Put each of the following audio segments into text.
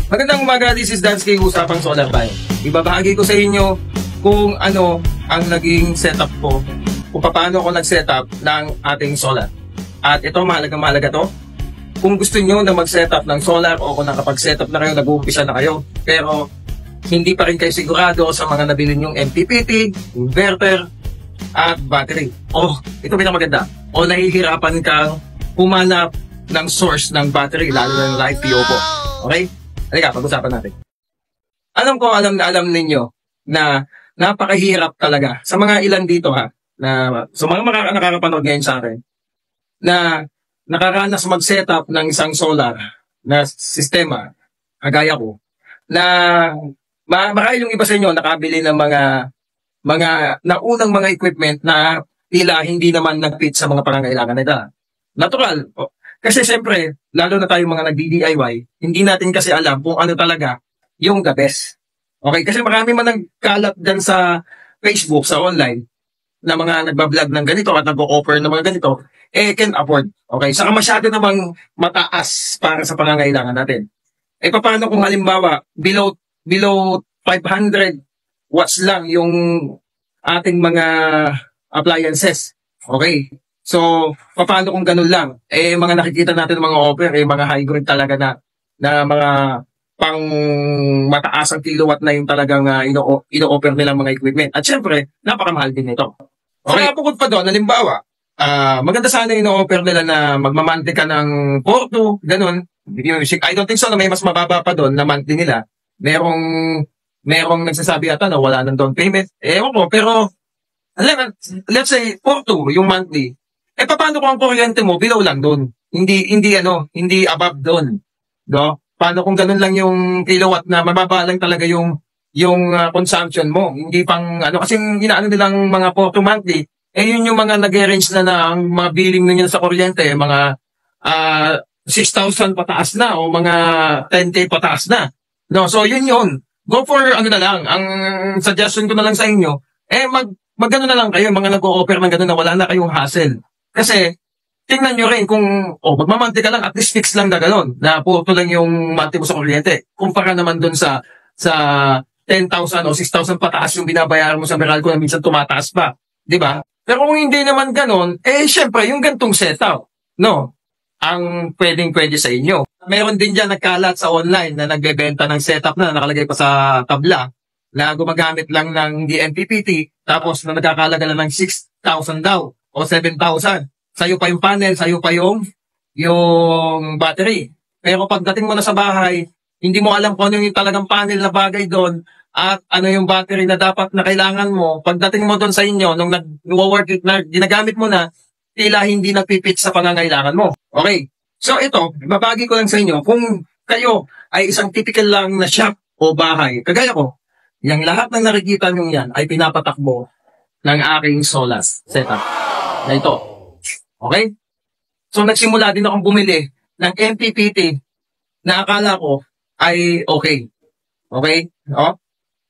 Magandang umaga, this is Dansky, usapang solar tayo. Ibabahagi ko sa inyo kung ano ang naging setup ko, kung paano ako nag-setup ng ating solar. At ito, mahalaga to. Kung gusto nyo na mag-setup ng solar o kung nakapag-setup na kayo, nag-uumpisa na kayo, pero hindi pa rin kayo sigurado sa mga nabili nyong MPPT, inverter, at battery. Ito pinamaganda. O nahihirapan kang humanap ng source ng battery, lalo ng live PO po. Okay? Halika, pag-usapan natin. Alam ninyo na napakahirap talaga sa mga ilan dito na sa mga nakakapanood ngayon sa akin na nakaranas mag-setup ng isang solar na sistema, kagaya ko, na marahil yung iba sa inyo nakabili ng mga naunang mga equipment na tila hindi naman nag-fit sa mga pangangailangan nila. Natural. Kasi siyempre, lalo na tayong mga nag-DIY, hindi natin kasi alam kung ano talaga yung the best. Okay? Kasi marami man nagkalat dyan sa Facebook, sa online, na mga nagbablog ng ganito at nag-offer ng mga ganito, can afford. Okay? Saka masyado namang mataas para sa pangangailangan natin. Paano kung halimbawa, below 500 watts lang yung ating mga appliances? Okay? So, paano kung ganun lang? Mga nakikita natin ng mga offer, mga high-grade talaga na mga pang mataas ang kilowatt na yung talagang ino-offer nilang mga equipment. At syempre, napakamahal din ito. Okay, bukod pa doon, halimbawa, maganda sana yung ino-offer nila na magmamonthly ka ng Porto, ganun. I don't think so na may mas mababa pa doon na monthly nila. Merong nagsasabi ata na wala ng down payment. Ewan ko, pero let's say Porto, yung monthly. Paano kung ang kuryente mo below lang doon? Hindi above doon. No? Paano kung ganun lang yung kilowatt na mababa lang talaga yung consumption mo? Hindi pang kasi inaano nilang mga Porto monthly, yun yung mga nag-range na ang mga billing ninyo sa kuryente, mga 6,000 pataas na o mga 10K pataas na. No, so yun. Go for na lang. Ang suggestion ko na lang sa inyo, mag-ano na lang kayo, mga nag-o-offer ng gano'n na wala na kayong hassle. Kasi, tingnan nyo rin kung, magmamonthly ka lang, at least fix lang na gano'n, na Porto lang yung monthly mo sa kuryente. Kumpara naman doon sa 10,000 o 6,000 pataas yung binabayaran mo sa Meralco na minsan tumataas pa. Diba? Pero kung hindi naman gano'n, syempre, yung gantong setup, no? Ang pwede sa inyo. Meron din dyan nagkalat sa online na nagbebenta ng setup na nakalagay pa sa tabla na gumagamit lang ng MPPT tapos na nagkakalaga lang ng 6,000 daw o 7,000. Sa'yo pa yung panel, sa'yo pa yung battery. Pero pagdating mo na sa bahay, hindi mo alam kung ano yung talagang panel na bagay doon at ano yung battery na dapat na kailangan mo. Pagdating mo doon sa inyo, nung nag-work, na ginagamit mo na, tila hindi nagpipit sa pangangailangan mo. Okay. So ito, babagi ko lang sa inyo, kung kayo ay isang typical lang na shop o bahay, kagaya ko, yung lahat ng nakikita nyo yan ay pinapatakbo ng aking solar setup na ito. Okay? So nagsimula din akong bumili ng MPPT na akala ko ay okay. Okay?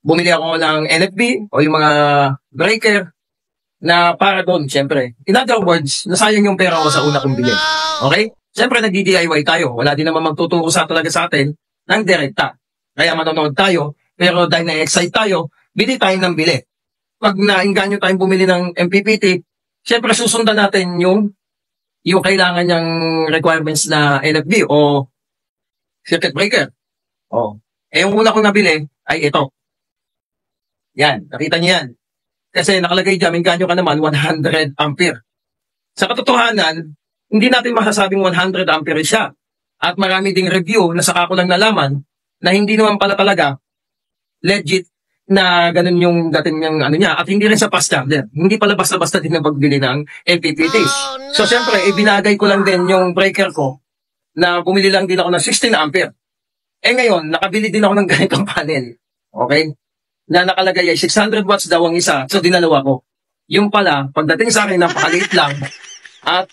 Bumili ako ng NFB o yung mga breaker na para doon, syempre. In other words, nasayang yung pera ko sa una kong bili. Okay? Syempre, nag-DIY tayo. Wala din naman magtuturo talaga sa atin ng direkta. Kaya manonood tayo, pero dahil na-excite tayo, bili tayo ng bili. Pag nainganyo tayong bumili ng MPPT, syempre susundan natin yung kailangan niyang requirements na NFB o circuit breaker. Yung una kong nabili ay ito. Yan, nakita niyo yan. Kasi nakalagay dyan, inganyo ka naman, 100 ampere. Sa katotohanan, hindi natin masasabing 100 ampere siya. At marami ding review na saka ko lang nalaman na hindi naman pala talaga legit na ganun yung dating yung niya. At hindi rin sa fast charger. Hindi pala basta-basta din na pagbili ng MPPTs. So, syempre, binagay ko lang din yung breaker ko na bumili lang din ako ng 16 ampere. Ngayon, nakabili din ako ng ganitong panel. Okay? Na nakalagay ay 600 watts daw ang isa. So, dinalawa ko. Yung pala, pagdating sa akin, napakaliit lang at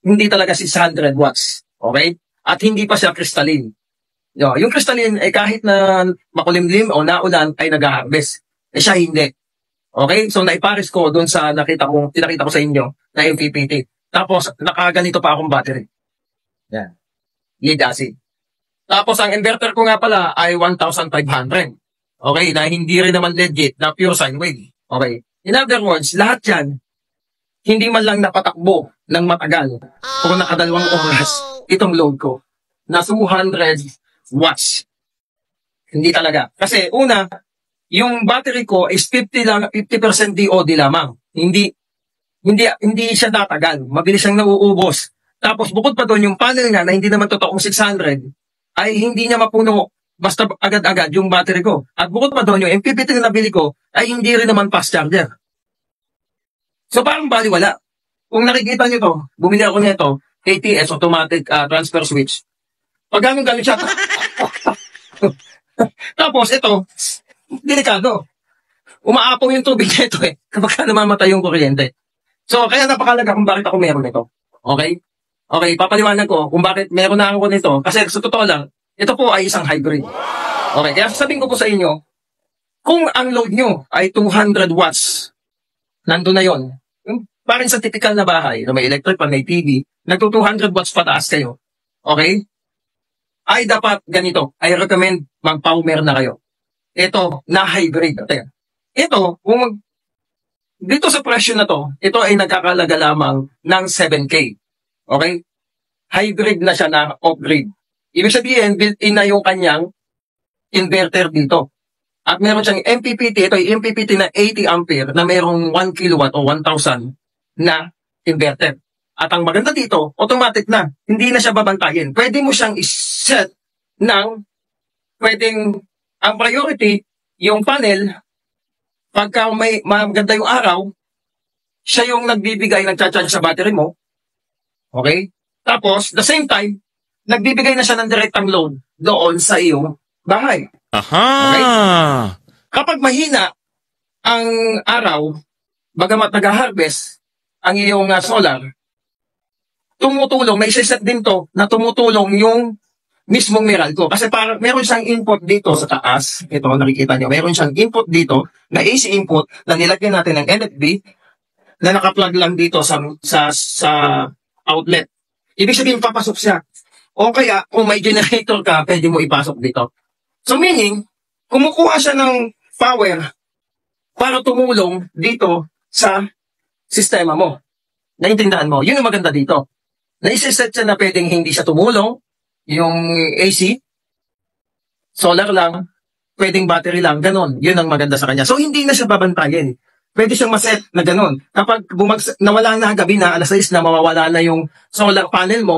hindi talaga 600 watts. Okay? At hindi pa siya crystalline. Yung crystalline, kahit na makulimlim o naulan, ay nag-harvest. Siya hindi. Okay? So, naipares ko doon sa pinakita ko sa inyo na MPPT. Tapos, nakaganito pa akong battery. Yan. Lead acid. Tapos ang inverter ko nga pala ay 1,500. Okay, na hindi rin naman legit na pure sine wave. Okay. In other words, lahat yan, hindi man lang napatakbo ng matagal o nakadalawang oras itong load ko na 200 watts. Hindi talaga. Kasi una, yung battery ko is 50% DOD lamang. Hindi siya tatagal. Mabilis siyang nauubos. Tapos bukod pa doon, yung panel nga na hindi naman totoong 600 ay hindi niya mapuno basta agad-agad yung battery ko. At bukod pa doon, yung MPPT na nabili ko ay hindi rin naman fast charger. So parang baliwala. Kung nakikita nyo to, bumili ako nito, ATS, automatic transfer switch. Pag ganun siya. Tapos ito, delikado. Umaapong yung tubig nito kapag namamatay yung kuryente. So kaya napakalaga kung bakit ako meron nito. Okay? Okay, papaliwanag ko kung bakit meron na ako nito. Kasi sa totoo lang, ito po ay isang hybrid. Okay, kaya sasabihin ko po sa inyo, kung ang load nyo ay 200 watts, nandun na yon. Parang sa typical na bahay, na may electric pan, may TV, nagto 200 watts pataas kayo. Okay? Ay dapat ganito. I recommend mag-power na kayo. Ito, na hybrid. Ito, kung dito sa presyo na to, ito ay nagkakalaga lamang ng 7K. Okay? Hybrid na siya na off-grid. Ibig sabihin, built-in na yung kanyang inverter dito. At meron siyang MPPT, ito ay MPPT na 80 ampere na merong 1 kilowatt o 1,000 na inverter. At ang maganda dito, automatic na. Hindi na siya babantayin. Pwede mo siyang iset ng, ang priority, yung panel, pagka may maganda yung araw, siya yung nagbibigay, nagcha-charge sa battery mo. Okay? Tapos, the same time, nagbibigay na siya ng direktang load doon sa iyong bahay. Aha! Okay? Kapag mahina ang araw, bagamat nag-harvest ang iyong solar, tumutulong, may set din to na tumutulong yung mismong Meralco. Kasi parang meron siyang input dito sa taas. Ito, nakikita nyo. Meron siyang input dito na AC input na nilagyan natin ng NFB na nakaplug lang dito sa outlet. Ibig sabihin, papasok siya. O kaya, kung may generator ka, pwede mo ipasok dito. So meaning, kumukuha siya ng power para tumulong dito sa sistema mo. Naintindihan mo? Yun ang maganda dito. Naisiset siya na pwedeng hindi siya tumulong, yung AC, solar lang, pwedeng battery lang, ganon. Yun ang maganda sa kanya. So hindi na siya babantayin. Pwede siyang maset na ganon. Kapag nawala na gabi na, alas 6 na mawawala na yung solar panel mo,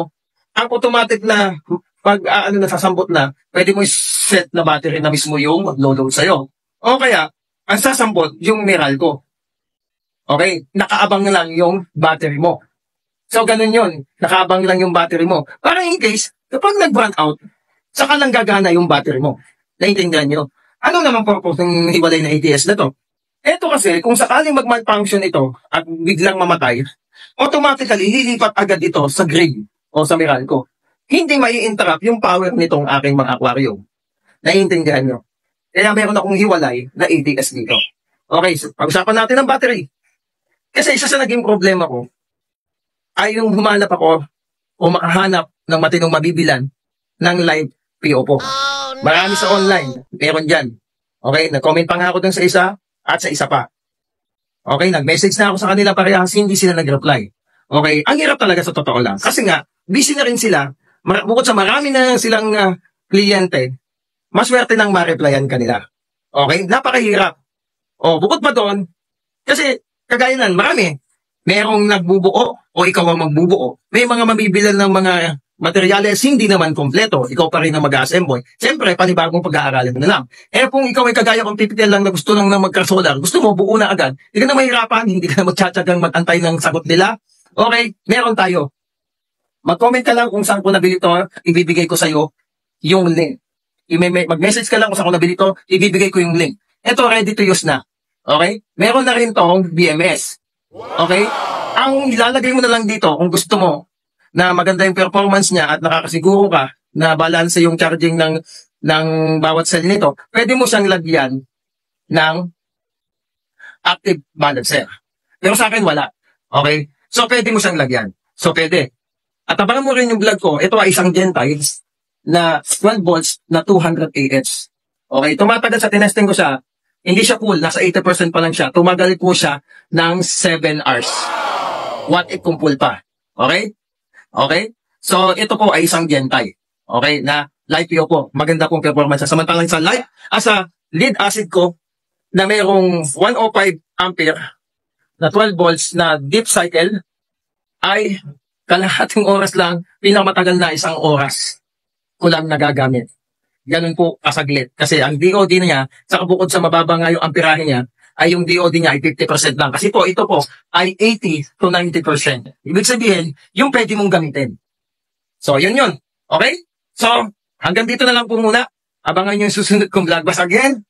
ang automatic na pag nasasambot na, pwede mo set na battery na mismo yung maglo-load sa'yo. O kaya, ang sasambot yung Meralco. Okay? Nakaabang lang yung battery mo. So, ganun yun. Nakaabang lang yung battery mo. Para in case, kapag nag-burn out, saka lang gagana yung battery mo. Naintindihan nyo? Ano naman purpose ng hiwalay na ATS na to? Ito kasi, kung sakaling mag-malfunction ito at biglang mamatay, automatically, lilipat agad ito sa grid o sa Meralco. Hindi mai-interrupt yung power nitong aking mga aquarium. Naiintindihan nyo? Kaya meron akong hiwalay na ATS dito. Okay, so pag-usapan natin ang battery. Kasi isa sa naging problema ko ay yung humanap ako o makahanap ng matinong mabibilan ng live PO po. Marami sa online. Meron dyan. Okay, nag-comment pa nga ako dun sa isa at sa isa pa. Okay, nag-message na ako sa kanila parehas, hindi sila nag-reply. Okay, ang hirap talaga sa totoo lang. Kasi nga, busy na rin sila. Bukod sa marami na silang kliyente, maswerte nang ma-replyan kanila. Okay, napakahirap. O, bukod pa doon, kasi kagaya nan, marami. Merong nagbubuo o ikaw ang magbubuo. May mga mabibilan ng mga materyales hindi naman kompleto. Ikaw pa rin ang mag-assemble. Siyempre, panibagong pag-aaralin mo na lang. Eh kung ikaw ay kagaya kong PPL lang na gusto lang na magka-solar, gusto mo buo na agad, hindi ka na mahirapan, hindi ka na magtsatsagang mag-antay ng sagot nila. Okay, meron tayo. Mag-comment ka lang kung saan ko nabili ito, ibibigay ko sa'yo yung link. Mag-message ka lang kung saan ko nabili ito, ibibigay ko yung link. Ito, ready to use na. Okay? Meron na rin tong BMS. Okay? Ang ilalagay mo na lang dito, kung gusto mo, na maganda yung performance niya at nakakasiguro ka na balance yung charging ng bawat cell nito, pwede mo siyang lagyan ng active balancer. Pero sa akin, wala. Okay? So, pwede mo siyang lagyan. So, pwede. At abangan mo rin yung vlog ko. Ito ay isang Gentiles na 12 volts na 200 AH. Okay, tumatagal sa tinesting ko siya, hindi siya full, nasa 80% pa lang siya. Tumagal po siya ng 7 hours. What if kung full pa? Okay? Okay? So, ito po ay isang Gentay. Okay? Na light PO po. Maganda pong performance. Samantalang sa light, sa lead acid ko, na mayroong 105 ampere na 12 volts na deep cycle, ay kalahating oras lang, pinakamatagal na 1 oras ko lang nagagamit. Ganun po kasaglit. Kasi ang DOD niya, sa bukod sa mababa nga yung amperahe niya, ay yung DOD niya ay 50% lang. Kasi po, ito po ay 80 to 90%. Ibig sabihin, yung pwede mong gamitin. So, yun. Okay? So, hanggang dito na lang po muna. Abangan nyo yung susunod kong vlog. Basta again,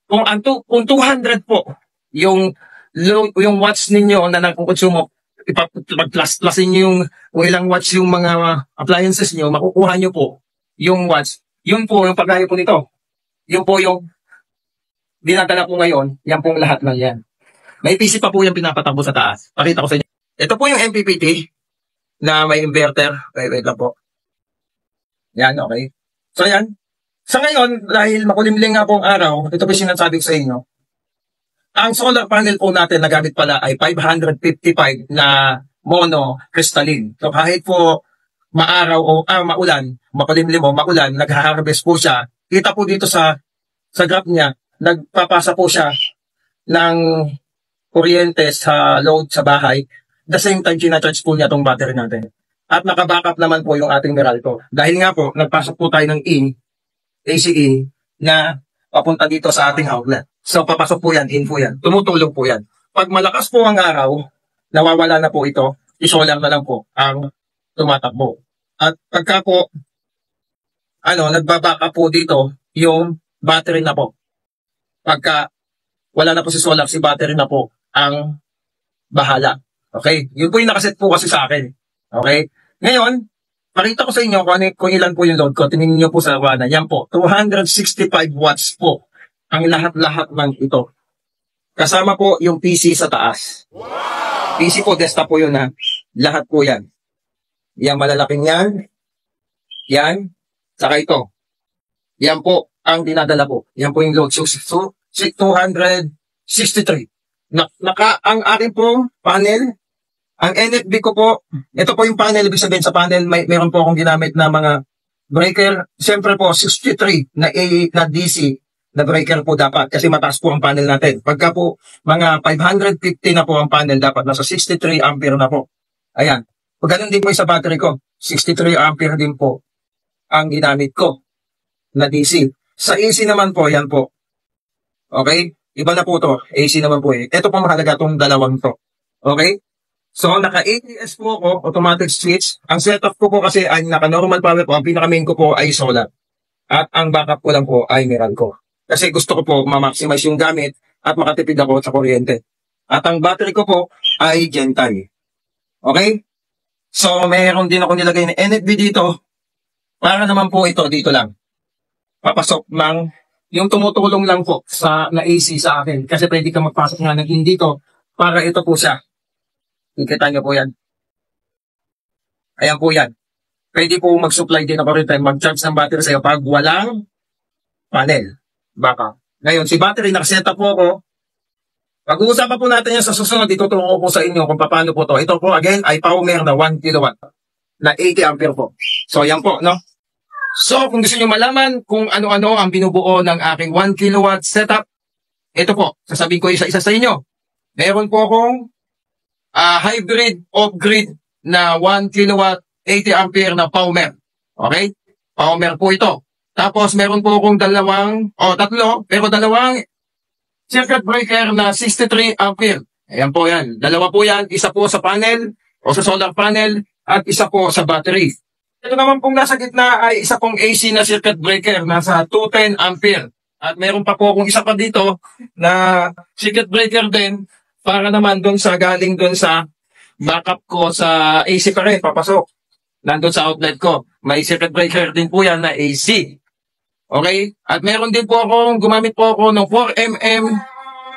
kung 200 po yung watts ninyo na nagkukonsumo, ipag-plus-plusin nyo yung kung ilang watts yung mga appliances nyo, makukuha nyo po yung watts. Yun po yung pagkaya po nito. Yun po yung dinadala po ngayon. Yan pong lahat ng yan. May PC pa po yung pinapatakbo sa taas. Pakita ko sa inyo. Ito po yung MPPT na may inverter. Wait lang po. Yan, okay. So yan. Sa ngayon, dahil makulimlim nga pong araw, ito po sinasabi ko sa inyo. Ang solar panel po natin na gamit pala ay 555 na mono crystalline. So kahit po maaraw o maulan, makulimlim o maulan, nag-harvest po siya. Kita po dito sa graph niya, nagpapasa po siya ng kuryente sa load sa bahay. The same time, ginacharge po niya itong battery natin. At naka-backup naman po yung ating Meralco. Dahil nga po, nagpasok po tayo ng AC in, na papunta dito sa ating outlet. So, papasok po yan, in po yan. Tumutulong po yan. Pag malakas po ang araw, nawawala na po ito, isolar na lang po ang tumatakbo. At pagka po, nagbabaka po dito, yung battery na po. Pagka wala na po si solar, si battery na po ang bahala. Okay? Yun po yung nakaset po kasi sa akin. Okay? Ngayon, pakita ko sa inyo kung ilan po yung load ko. Tingnan niyo po sa wana. Yan po, 265 watts po ang lahat-lahat ng ito. Kasama po yung PC sa taas. PC po, desktop po yun ha. Lahat po yan. Yan, malalaking yan. Yan. Saka ito. Yan po ang dinadala po. Yan po yung load. So 263. Ang aking pong panel, ang NFB ko po, ito po yung panel. Ibig sabihin sa panel, mayroon po akong ginamit na mga breaker. Siyempre po, 63 na DC na breaker po dapat kasi mataas po ang panel natin. Pagka po mga 550 na po ang panel, dapat nasa 63 ampere na po. Ayan. Pag ganun din po sa battery ko, 63 ampere din po ang ginamit ko na DC. Sa AC naman po, yan po. Okay? Iba na po to. AC naman po eh. Ito po mahalaga tong dalawang to. Okay? So, naka-ABS po ako, automatic switch. Ang setup ko po kasi ay naka-normal power po. Ang pinaka-main ko po ay solar. At ang backup ko lang po ay Meralco. Kasi gusto ko po ma-maximize yung gamit at makatipid ako sa kuryente. At ang battery ko po ay Gentay. Okay? So, mayroon din ako nilagay na NFB dito. Para naman po ito, dito lang. Papasok ng yung tumutulong lang po na AC sa akin. Kasi pwede ka magpasok nga ng in dito para ito po siya. Ikita nyo po yan. Ayan po yan. Pwede po mag-supply din ako rin tayo, mag-charge ng battery sa'yo pag walang panel. Baka. Ngayon, si battery, nakaset up po ako. Pag-uusapan po natin yan sa susunod, ituturo ko po sa inyo kung paano po to. Ito po, again, ay Power na 1 kilowatt na 80 ampere po. So, yan po, no? So, kung gusto nyo malaman kung ano-ano ang binubuo ng aking 1 kilowatt setup, ito po, sasabihin ko isa-isa sa inyo. Meron po akong hybrid off-grid na 1 kilowatt 80 ampere na Power. Okay? Power po ito. Tapos, meron po akong dalawang circuit breaker na 63 ampere. Ayan po yan. Dalawa po yan. Isa po sa panel o sa solar panel at isa po sa battery. Ito naman pong nasa gitna ay isa pong AC na circuit breaker nasa 210 ampere. At meron pa po akong isa pa dito na circuit breaker din para naman galing doon sa backup ko sa AC pa rin, papasok. Nandun sa outlet ko. May circuit breaker din po yan na AC. Okay? At meron din po gumamit po ako ng 4mm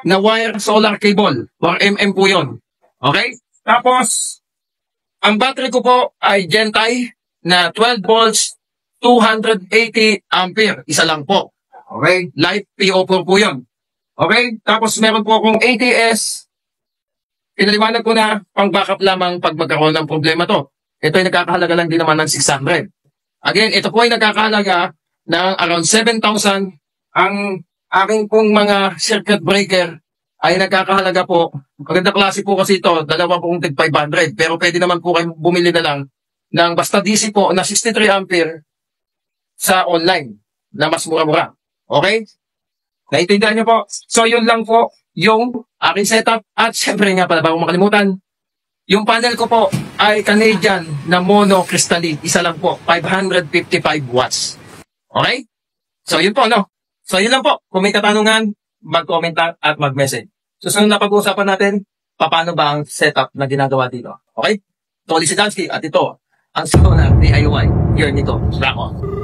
na wire solar cable. 4mm po yun. Okay? Tapos, ang battery ko po ay Gentay na 12 volts, 280 ampere. Isa lang po. Okay? Live PO4 po yun. Okay? Tapos meron po akong ATS. Pinaliwanag ko na pang backup lamang pag magkaroon ng problema to. Ito ay nagkakahalaga lang din naman ng 600. Again, ito po ay nagkakahalaga ng around 7,000. Ang aking pong mga circuit breaker ay nagkakahalaga po. Maganda klase po kasi ito, dalawa pong tig 500. Pero pwede naman po kayo bumili na lang ng basta DC po na 63 ampere sa online na mas mura-mura. Okay? Naintindihan niyo po? So, yun lang po yung aking setup. At syempre nga pala, bago makalimutan, yung panel ko po ay Canadian na mono crystalline. Isa lang po, 555 watts. Okay? So, yun po, no? So, yun lang po. Kung may katanungan, mag-comment at mag-message. Susunod na pag-uusapan natin, paano ba ang setup na ginagawa dito. Okay? Ito ulit si Dansky at ito, ang Solar DIY. Here nito, Rock On.